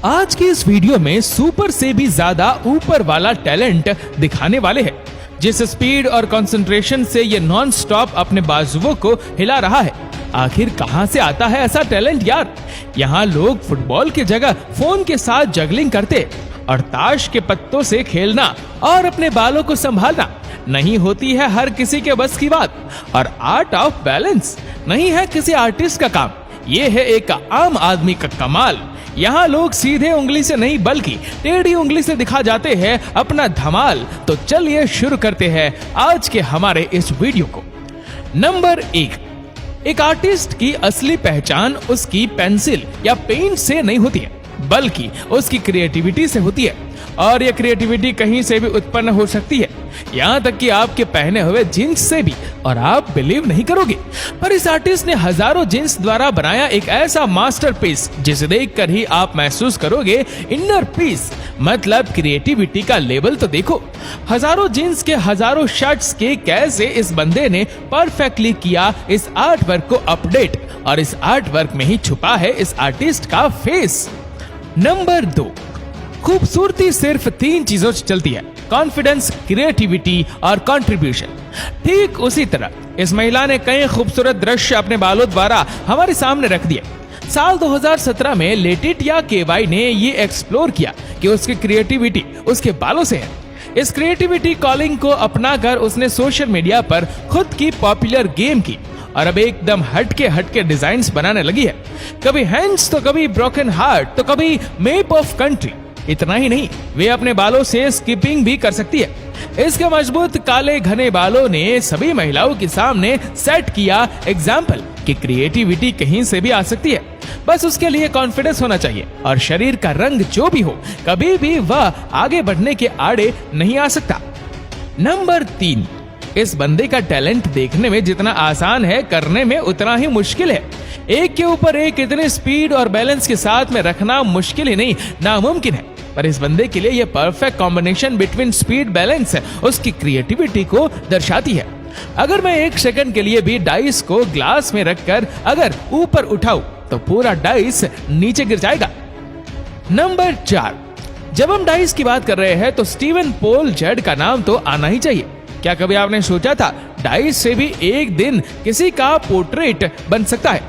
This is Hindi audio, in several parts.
आज की इस वीडियो में सुपर से भी ज्यादा ऊपर वाला टैलेंट दिखाने वाले हैं, जिस स्पीड और कंसंट्रेशन से ये नॉन स्टॉप अपने बाजुओं को हिला रहा है। आखिर कहां से आता है ऐसा टैलेंट यार? यहाँ लोग फुटबॉल की जगह फोन के साथ जगलिंग करते और ताश के पत्तों से खेलना और अपने बालों को संभालना नहीं होती है हर किसी के बस की बात। और आर्ट ऑफ बैलेंस नहीं है किसी आर्टिस्ट का काम, ये है एक आम आदमी का कमाल। यहाँ लोग सीधे उंगली से नहीं बल्कि टेढ़ी उंगली से दिखा जाते हैं अपना धमाल। तो चलिए शुरू करते हैं आज के हमारे इस वीडियो को। नंबर 1, एक आर्टिस्ट की असली पहचान उसकी पेंसिल या पेंट से नहीं होती है, बल्कि उसकी क्रिएटिविटी से होती है। और यह क्रिएटिविटी कहीं से भी उत्पन्न हो सकती है, यहाँ तक कि आपके पहने हुए जींस से भी। और आप बिलीव नहीं करोगे, पर इस आर्टिस्ट ने हजारों जींस द्वारा बनाया एक ऐसा मास्टरपीस जिसे देखकर ही आप महसूस करोगे इनर पीस। मतलब क्रिएटिविटी का लेवल तो देखो। हजारों जींस के हजारों शर्ट्स के कैसे इस बंदे ने परफेक्टली किया इस आर्ट वर्क को अपडेट, और इस आर्ट वर्क में ही छुपा है इस आर्टिस्ट का फेस। नंबर 2, खूबसूरती सिर्फ 3 चीजों से चलती है, कॉन्फिडेंस, क्रिएटिविटी और कंट्रीब्यूशन। ठीक उसी तरह इस महिला ने कई खूबसूरत दृश्य अपने बालों द्वारा हमारे सामने रख दिए। साल 2017 में लेटिटिया केवाई ने ये एक्सप्लोर किया कि उसकी क्रिएटिविटी उसके बालों से है। इस क्रिएटिविटी कॉलिंग को अपनाकर उसने सोशल मीडिया पर खुद की पॉपुलर गेम की और अब एकदम हटके डिजाइन्स बनाने लगी है। कभी हैंड्स तो कभी ब्रोकन हार्ट तो कभी मैप ऑफ कंट्री। इतना ही नहीं, वे अपने बालों से स्किपिंग भी कर सकती है। इसके मजबूत काले घने बालों ने सभी महिलाओं के सामने सेट किया एग्जाम्पल कि क्रिएटिविटी कहीं से भी आ सकती है, बस उसके लिए कॉन्फिडेंस होना चाहिए। और शरीर का रंग जो भी हो, कभी भी वह आगे बढ़ने के आड़े नहीं आ सकता। नंबर 3, इस बंदे का टैलेंट देखने में जितना आसान है, करने में उतना ही मुश्किल है। एक के ऊपर एक इतने स्पीड और बैलेंस के साथ में रखना मुश्किल ही नहीं, नामुमकिन है। पर इस बंदे के लिए यह perfect combination between speed balance उसकी क्रिएटिविटी को दर्शाती है। अगर मैं 1 सेकंड के लिए भी डाइस को ग्लास में रखकर अगर ऊपर उठाऊं तो पूरा डाइस नीचे गिर जाएगा। नंबर 4, जब हम डाइस की बात कर रहे हैं तो स्टीवन पॉल जड का नाम तो आना ही चाहिए। क्या कभी आपने सोचा था डाइस से भी एक दिन किसी का पोर्ट्रेट बन सकता है?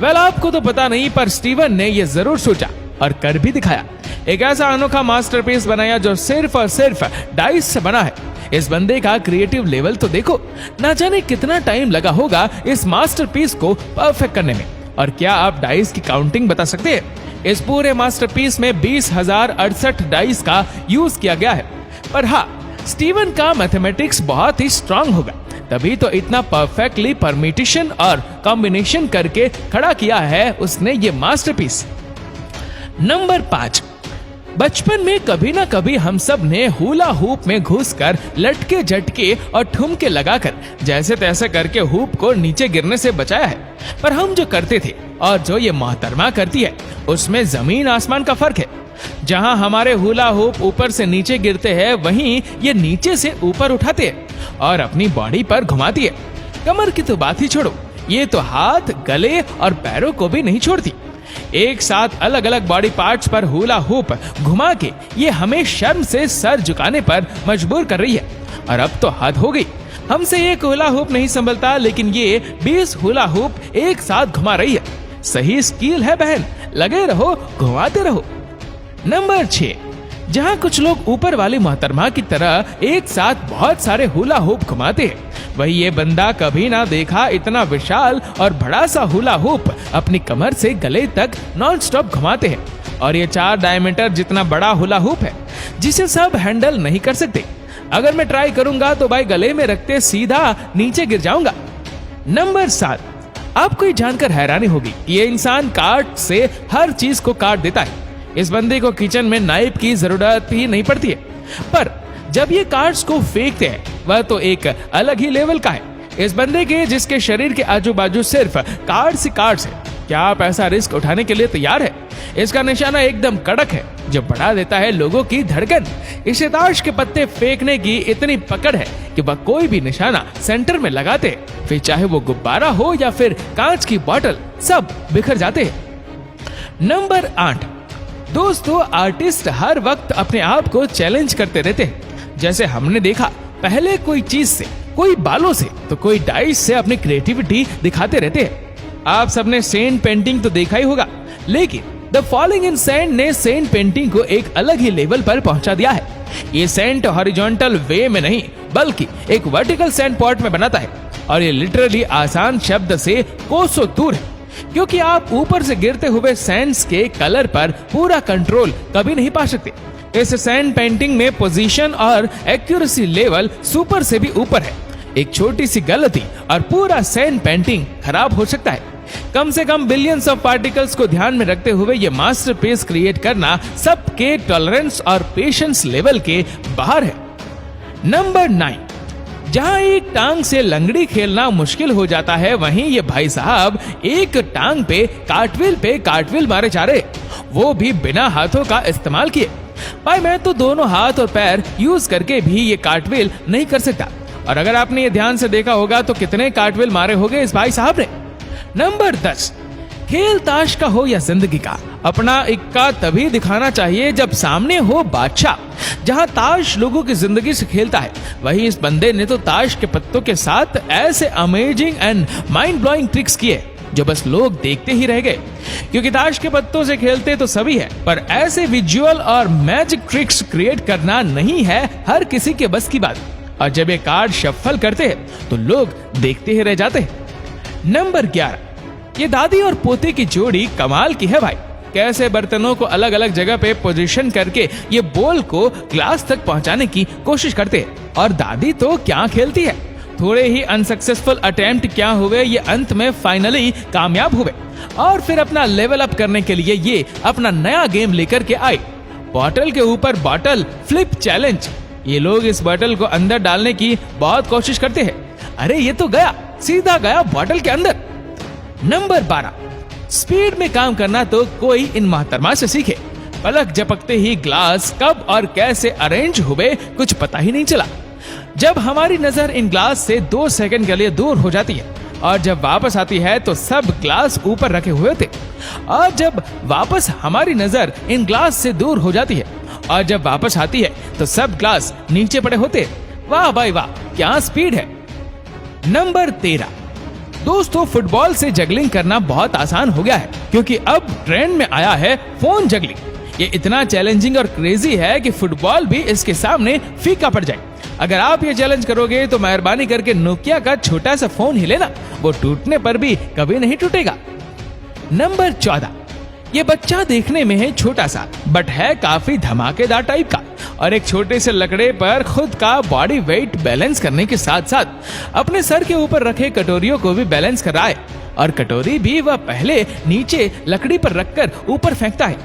वेल, आपको तो पता नहीं, पर स्टीवन ने यह जरूर सोचा और कर भी दिखाया। एक ऐसा अनोखा मास्टरपीस बनाया जो सिर्फ और सिर्फ डाइस से बना है। इस बंदे का क्रिएटिव लेवल तो देखो, ना जाने कितना टाइम लगा होगा इस मास्टरपीस को परफेक्ट करने में। और क्या आप डाइस की काउंटिंग बता सकते हैं? इस पूरे मास्टरपीस में 20,068 डाइस का यूज किया गया है। पर हाँ, स्टीवन का मैथमेटिक्स बहुत ही स्ट्रांग होगा, तभी तो इतना परफेक्टली परम्यूटेशन और कॉम्बिनेशन करके खड़ा किया है उसने ये मास्टरपीस। नंबर 5, बचपन में कभी ना कभी हम सब ने हुला हूप में घुसकर लटके झटके और ठुमके लगाकर जैसे तैसे करके हूप को नीचे गिरने से बचाया है। पर हम जो करते थे और जो ये मोहतरमा करती है, उसमें जमीन आसमान का फर्क है। जहां हमारे हुला हूप ऊपर से नीचे गिरते हैं, वहीं ये नीचे से ऊपर उठाते हैं और अपनी बॉडी पर घुमाती है। कमर की तो बात ही छोड़ो, ये तो हाथ, गले और पैरों को भी नहीं छोड़ती। एक साथ अलग अलग बॉडी पार्ट्स पर हुला हूप घुमा के ये हमें शर्म से सर झुकाने पर मजबूर कर रही है। और अब तो हद हो गई, हमसे एक हुला हूप नहीं संभलता, लेकिन ये 20 हुला हूप एक साथ घुमा रही है। सही स्किल है बहन, लगे रहो, घुमाते रहो। नंबर 6, जहाँ कुछ लोग ऊपर वाली मोहतरमा की तरह एक साथ बहुत सारे हुला हूप घुमाते हैं, वही ये बंदा कभी ना देखा इतना विशाल और बड़ा सा हुला हूप अपनी कमर से गले तक नॉन स्टॉप घुमाते हैं। और ये 4 डायमीटर जितना बड़ा हुला हूप है, जिसे सब हैंडल नहीं कर सकते। अगर मैं ट्राई करूंगा तो भाई गले में रखते सीधा नीचे गिर जाऊंगा। नंबर 7, आपको ये जानकर हैरानी होगी कि ये इंसान काट से हर चीज को काट देता है। इस बंदे को किचन में नाइफ की जरूरत ही नहीं पड़ती है, पर जब ये कार्ड्स को फेंकते हैं वह तो एक अलग ही लेवल का है। इस बंदे के जिसके शरीर के आजू बाजू सिर्फ कार्ड्स ही कार्ड्स है। क्या आप ऐसा रिस्क उठाने के लिए तैयार है? इसका निशाना एकदम कड़क है जो बढ़ा देता है लोगों की धड़कन। इसे ताश के पत्ते फेंकने की इतनी पकड़ है कि वह कोई भी निशाना सेंटर में लगाते, फिर चाहे वो गुब्बारा हो या फिर कांच की बोतल, सब बिखर जाते हैं। नंबर 8, दोस्तों, आर्टिस्ट हर वक्त अपने आप को चैलेंज करते रहते हैं। जैसे हमने देखा, पहले कोई चीज से, कोई बालों से, तो कोई डाइस से अपनी क्रिएटिविटी दिखाते रहते हैं। आप सबने सेंट पेंटिंग तो देखा ही होगा, लेकिन द फॉलिंग इन सेंट ने सेंट पेंटिंग को एक अलग ही लेवल पर पहुंचा दिया है। ये सेंट हॉरिजॉन्टल वे में नहीं, बल्कि एक वर्टिकल सेंट पॉट में बनाता है, और ये लिटरली आसान शब्द से कोसों दूर है, क्योंकि आप ऊपर से गिरते हुए सैंड्स के कलर पर पूरा कंट्रोल कभी नहीं पा सकते। इस सैंड पेंटिंग में पोजीशन और एक्यूरेसी लेवल सुपर से भी ऊपर है। एक छोटी सी गलती और पूरा सैंड पेंटिंग खराब हो सकता है। कम से कम बिलियंस ऑफ पार्टिकल्स को ध्यान में रखते हुए ये मास्टरपीस क्रिएट करना सबके टॉलरेंस और पेशेंस लेवल के बाहर है। नंबर 9, जहां एक टांग से लंगड़ी खेलना मुश्किल हो जाता है, वहीं ये भाई साहब एक टांग पे कार्टव्हील मारे जा रहे, वो भी बिना हाथों का इस्तेमाल किए। भाई, मैं तो दोनों हाथ और पैर यूज करके भी ये कार्टव्हील नहीं कर सकता, और अगर आपने ये ध्यान से देखा होगा तो कितने कार्टव्हील मारे होंगे इस भाई साहब ने। नंबर 10, खेल ताश का हो या जिंदगी का, अपना इक्का तभी दिखाना चाहिए जब सामने हो बादशाह। जहां ताश लोगों की जिंदगी से खेलता है, वहीं इस बंदे ने तो ताश के पत्तों के साथ ऐसे amazing and mind blowing tricks किए जो बस लोग देखते ही रह गए। क्योंकि ताश के पत्तों से खेलते तो सभी है, पर ऐसे विजुअल और मैजिक ट्रिक्स क्रिएट करना नहीं है हर किसी के बस की बात। और जब ये कार्ड शफल करते हैं तो लोग देखते ही रह जाते हैं। नंबर 11, ये दादी और पोते की जोड़ी कमाल की है भाई। कैसे बर्तनों को अलग अलग जगह पे पोजीशन करके ये बोल को ग्लास तक पहुंचाने की कोशिश करते हैं, और दादी तो क्या खेलती है। थोड़े ही अनसक्सेसफुल अटेम्प्ट क्या हुए, ये अंत में फाइनली कामयाब हुए, और फिर अपना लेवल अप करने के लिए ये अपना नया गेम लेकर के आए, बॉटल के ऊपर बॉटल फ्लिप चैलेंज। ये लोग इस बॉटल को अंदर डालने की बहुत कोशिश करते हैं। अरे ये तो गया, सीधा गया बॉटल के अंदर। नंबर 12, स्पीड में काम करना तो कोई इन मोहतरमा से सीखे। पलक झपकते ही ग्लास कब और कैसे अरेंज हुए कुछ पता ही नहीं चला। जब हमारी नजर इन ग्लास से 2 सेकंड के लिए दूर हो जाती है, और जब वापस आती है तो सब ग्लास ऊपर रखे हुए थे, और जब वापस हमारी नजर इन ग्लास से दूर हो जाती है, और जब वापस आती है तो सब ग्लास नीचे पड़े होते। वाह भाई वाह, क्या स्पीड है। नंबर 13, दोस्तों, फुटबॉल से जगलिंग करना बहुत आसान हो गया है, क्योंकि अब ट्रेंड में आया है फोन जगलिंग। ये इतना चैलेंजिंग और क्रेजी है कि फुटबॉल भी इसके सामने फीका पड़ जाए। अगर आप ये चैलेंज करोगे तो मेहरबानी करके नोकिया का छोटा सा फोन ही लेना, वो टूटने पर भी कभी नहीं टूटेगा। नंबर 14, ये बच्चा देखने में है छोटा सा, बट है काफी धमाकेदार टाइप का, और एक छोटे से लकड़े पर खुद का बॉडी वेट बैलेंस करने के साथ साथ अपने सर के ऊपर रखे कटोरियों को भी बैलेंस कर रहा है, और कटोरी भी वह पहले नीचे लकड़ी पर रखकर ऊपर फेंकता है,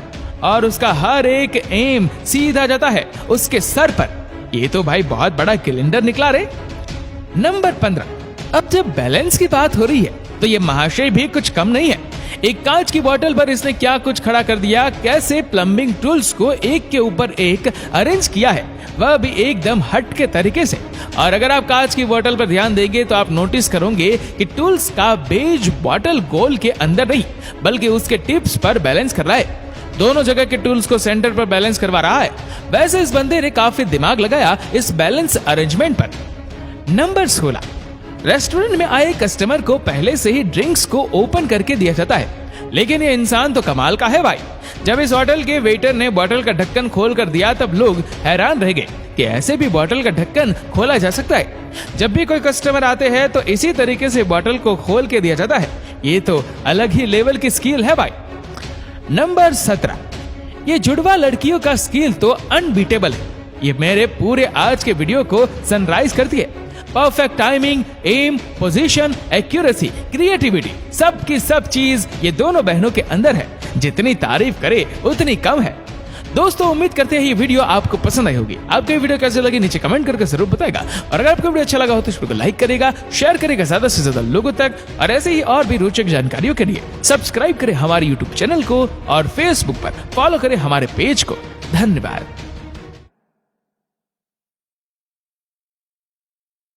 और उसका हर एक एम सीधा जाता है उसके सर पर। ये तो भाई बहुत बड़ा कैलेंडर निकला रे। नंबर 15, अब जब बैलेंस की बात हो रही है तो ये महाशय भी कुछ कम नहीं है। एक कांच की बोतल पर इसने क्या कुछ खड़ा कर दिया, कैसे प्लम्बिंग टूल्स को एक के ऊपर एक अरेंज किया है, वह भी एकदम हट के तरीके से। और अगर आप कांच की बोतल पर ध्यान देंगे तो आप नोटिस करोगे कि टूल्स का बेज बोतल गोल के अंदर नहीं, बल्कि उसके टिप्स पर बैलेंस कर रहा है। दोनों जगह के टूल्स को सेंटर पर बैलेंस करवा रहा है। वैसे इस बंदे ने काफी दिमाग लगाया इस बैलेंस अरेंजमेंट पर। नंबर 16, रेस्टोरेंट में आए कस्टमर को पहले से ही ड्रिंक्स को ओपन करके दिया जाता है, लेकिन ये इंसान तो कमाल का है भाई। जब इस होटल के वेटर ने बोतल का ढक्कन खोल कर दिया तब लोग हैरान रह गए कि ऐसे भी बोतल का ढक्कन खोला जा सकता है। जब भी कोई कस्टमर आते हैं तो इसी तरीके से बोतल को खोल के दिया जाता है। ये तो अलग ही लेवल की स्किल है भाई। नंबर 17, ये जुड़वा लड़कियों का स्किल तो अनबीटेबल है। ये मेरे पूरे आज के वीडियो को सनराइज करती है। Perfect timing, aim, position, accuracy, creativity, सब की सब चीज ये दोनों बहनों के अंदर है। जितनी तारीफ करे उतनी कम है। दोस्तों, उम्मीद करते हैं ये वीडियो आपको पसंद आई होगी। आपको ये वीडियो कैसे लगी नीचे कमेंट करके जरूर बताएगा, और अगर आपको वीडियो अच्छा लगा हो तो इस वीडियो को लाइक करेगा, शेयर करेगा ज्यादा से ज्यादा लोगों तक, और ऐसे ही और भी रोचक जानकारियों के लिए सब्सक्राइब करें हमारे यूट्यूब चैनल को, और फेसबुक पर फॉलो करें हमारे पेज को। धन्यवाद।